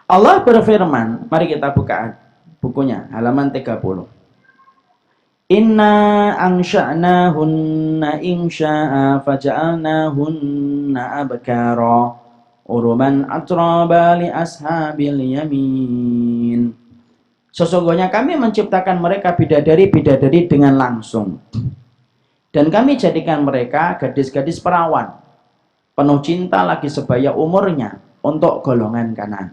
Allah berfirman, mari kita buka bukunya, halaman 30. Inna ansha'nahunna insya'a faja'alnahunna abkara uruban atraba li ashabil yamin. Sesungguhnya kami menciptakan mereka bidadari-bidadari dengan langsung. Dan kami jadikan mereka gadis-gadis perawan, penuh cinta lagi sebaya umurnya untuk golongan kanan.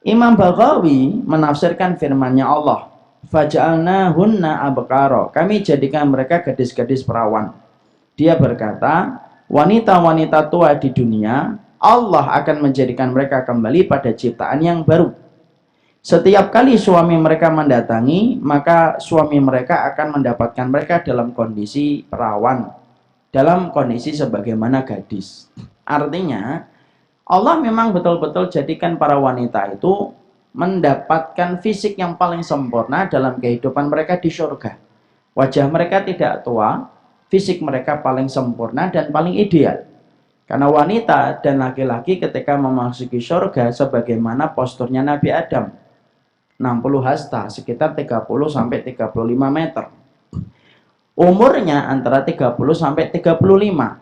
Imam Baghawi menafsirkan firman-Nya Allah, faja'alnahunna abkara. Kami jadikan mereka gadis-gadis perawan. Dia berkata, wanita-wanita tua di dunia, Allah akan menjadikan mereka kembali pada ciptaan yang baru. Setiap kali suami mereka mendatangi, maka suami mereka akan mendapatkan mereka dalam kondisi perawan, dalam kondisi sebagaimana gadis. Artinya, Allah memang betul-betul jadikan para wanita itu mendapatkan fisik yang paling sempurna dalam kehidupan mereka di surga. Wajah mereka tidak tua, fisik mereka paling sempurna dan paling ideal. Karena wanita dan laki-laki ketika memasuki surga sebagaimana posturnya Nabi Adam. 60 hasta, sekitar 30 sampai 35 meter. Umurnya antara 30 sampai 35.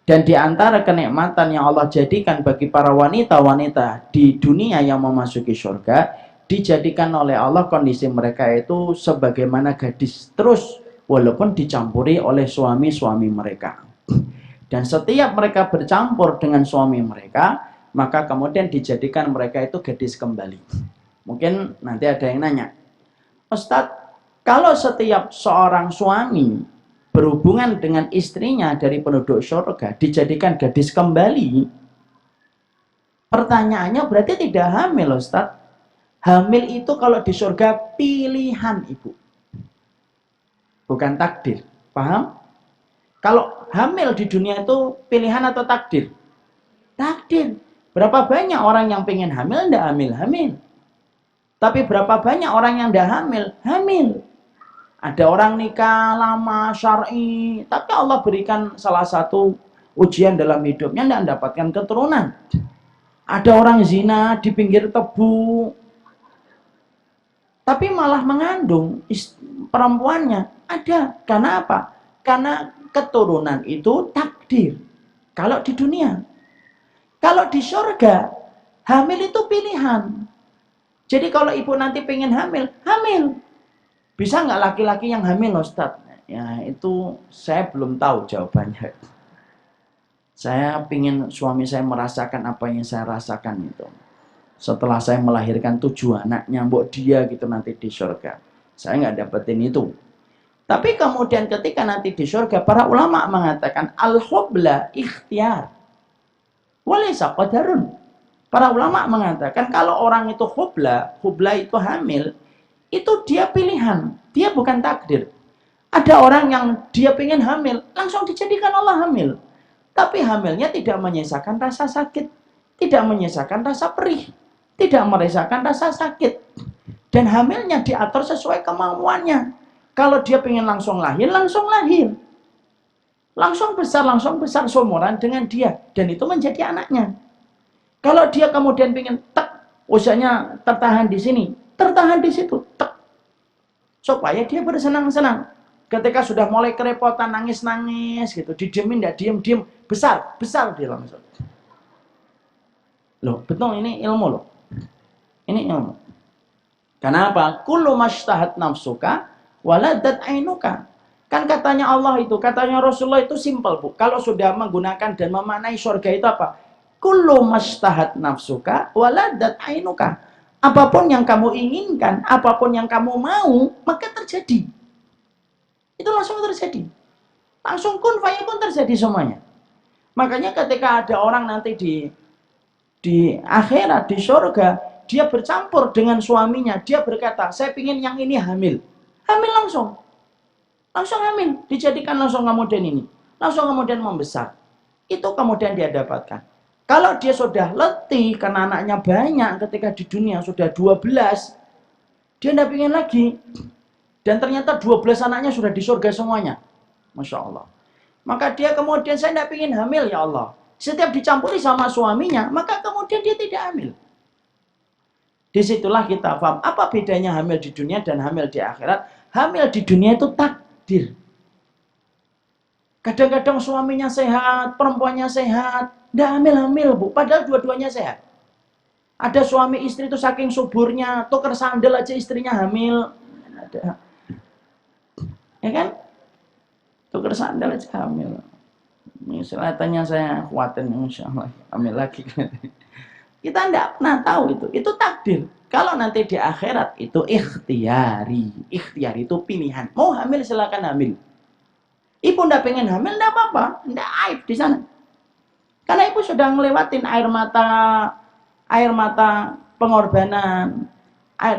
Dan di antara kenikmatan yang Allah jadikan bagi para wanita-wanita di dunia yang memasuki surga, dijadikan oleh Allah kondisi mereka itu sebagaimana gadis terus, walaupun dicampuri oleh suami-suami mereka. Dan setiap mereka bercampur dengan suami mereka, maka kemudian dijadikan mereka itu gadis kembali. Mungkin nanti ada yang nanya, Ustadz, kalau setiap seorang suami berhubungan dengan istrinya dari penduduk surga dijadikan gadis kembali, pertanyaannya berarti tidak hamil, Ustaz. Hamil itu kalau di surga pilihan ibu, bukan takdir. Paham? Kalau hamil di dunia itu pilihan atau takdir? Takdir. Berapa banyak orang yang pengen hamil, tidak hamil-hamil. Tapi berapa banyak orang yang tidak hamil? Hamil. Ada orang nikah lama, syar'i, tapi Allah berikan salah satu ujian dalam hidupnya, tidak mendapatkan keturunan. Ada orang zina di pinggir tebu, tapi malah mengandung perempuannya. Ada. Karena apa? Karena keturunan itu takdir. Kalau di dunia. Kalau di surga, hamil itu pilihan. Jadi kalau ibu nanti pengen hamil, hamil. Bisa nggak laki-laki yang hamil, Ustadz? Ya, itu saya belum tahu jawabannya. Saya ingin suami saya merasakan apa yang saya rasakan itu. Setelah saya melahirkan 7 anaknya, mbok dia gitu nanti di surga. Saya nggak dapetin itu. Tapi kemudian ketika nanti di surga, para ulama mengatakan al-hubla ikhtiar. Walaysa qadarun. Para ulama mengatakan kalau orang itu hubla itu hamil, itu dia pilihan, dia bukan takdir. Ada orang yang dia pengen hamil, langsung dijadikan Allah hamil. Tapi hamilnya tidak menyisakan rasa sakit, tidak menyisakan rasa perih, tidak merasakan rasa sakit. Dan hamilnya diatur sesuai kemauannya. Kalau dia pengen langsung lahir, langsung lahir. Langsung besar seumuran dengan dia. Dan itu menjadi anaknya. Kalau dia kemudian pengen usianya tertahan di sini, tertahan di situ, supaya dia bersenang-senang. Ketika sudah mulai kerepotan, nangis-nangis gitu, didiemin, tidak diem-diem, besar dia langsung. Loh, betul, ini ilmu loh. Ini ilmu. Kenapa? Kullu mashtahat nafsuka waladat ainuka. Kan katanya Allah itu, katanya Rasulullah itu simpel, Bu. Kalau sudah menggunakan dan memaknai surga itu apa? Kullu mashtahat nafsuka waladat ainuka. Apapun yang kamu inginkan, apapun yang kamu mau, maka terjadi. Itu langsung terjadi. Langsung kun fayakun terjadi semuanya. Makanya ketika ada orang nanti di akhirat, di surga, dia bercampur dengan suaminya, dia berkata, saya ingin yang ini hamil. Hamil langsung. Langsung hamil, dijadikan langsung kemudian ini. Langsung kemudian membesar. Itu kemudian dia dapatkan. Kalau dia sudah letih karena anaknya banyak ketika di dunia sudah 12, dia tidak ingin lagi. Dan ternyata 12 anaknya sudah di surga semuanya. Masya Allah. Maka dia kemudian, saya tidak ingin hamil ya Allah. Setiap dicampuri sama suaminya, maka kemudian dia tidak hamil. Disitulah kita paham apa bedanya hamil di dunia dan hamil di akhirat. Hamil di dunia itu takdir. Kadang-kadang suaminya sehat, perempuannya sehat, nggak hamil-hamil bu, padahal dua-duanya sehat. Ada suami istri itu saking suburnya, tuker sandal aja istrinya hamil. Ada, ya kan? Tuker sandal aja hamil. Ini selatannya saya khawatir, insya Allah hamil lagi. Kita tidak pernah tahu itu takdir. Kalau nanti di akhirat itu ikhtiari. Ikhtiari itu pilihan. Mau hamil silakan hamil. Ibu tidak pengen hamil, tidak apa-apa. Tidak aib di sana. Karena ibu sudah ngelewatin air mata pengorbanan,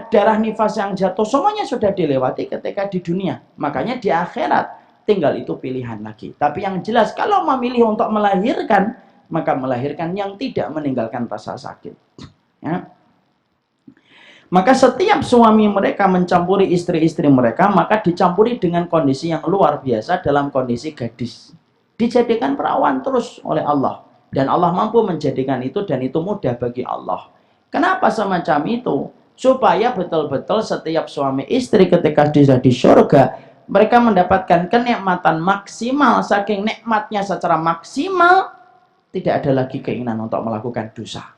darah nifas yang jatuh, semuanya sudah dilewati ketika di dunia. Makanya di akhirat tinggal itu pilihan lagi. Tapi yang jelas kalau memilih untuk melahirkan, maka melahirkan yang tidak meninggalkan rasa sakit. Ya. Maka setiap suami mereka mencampuri istri-istri mereka, maka dicampuri dengan kondisi yang luar biasa dalam kondisi gadis. Dijadikan perawan terus oleh Allah. Dan Allah mampu menjadikan itu dan itu mudah bagi Allah. Kenapa semacam itu? Supaya betul-betul setiap suami istri ketika di surga, mereka mendapatkan kenikmatan maksimal, saking nikmatnya secara maksimal, tidak ada lagi keinginan untuk melakukan dosa.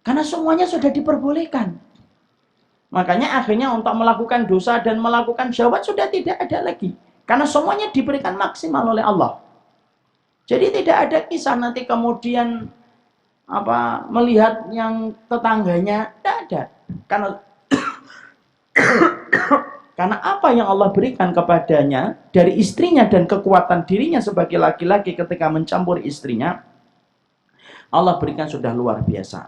Karena semuanya sudah diperbolehkan. Makanya akhirnya untuk melakukan dosa dan melakukan syahwat sudah tidak ada lagi. Karena semuanya diberikan maksimal oleh Allah. Jadi tidak ada kisah nanti kemudian melihat yang tetangganya, tidak ada. Karena apa yang Allah berikan kepadanya dari istrinya dan kekuatan dirinya sebagai laki-laki ketika mencampur istrinya, Allah berikan sudah luar biasa.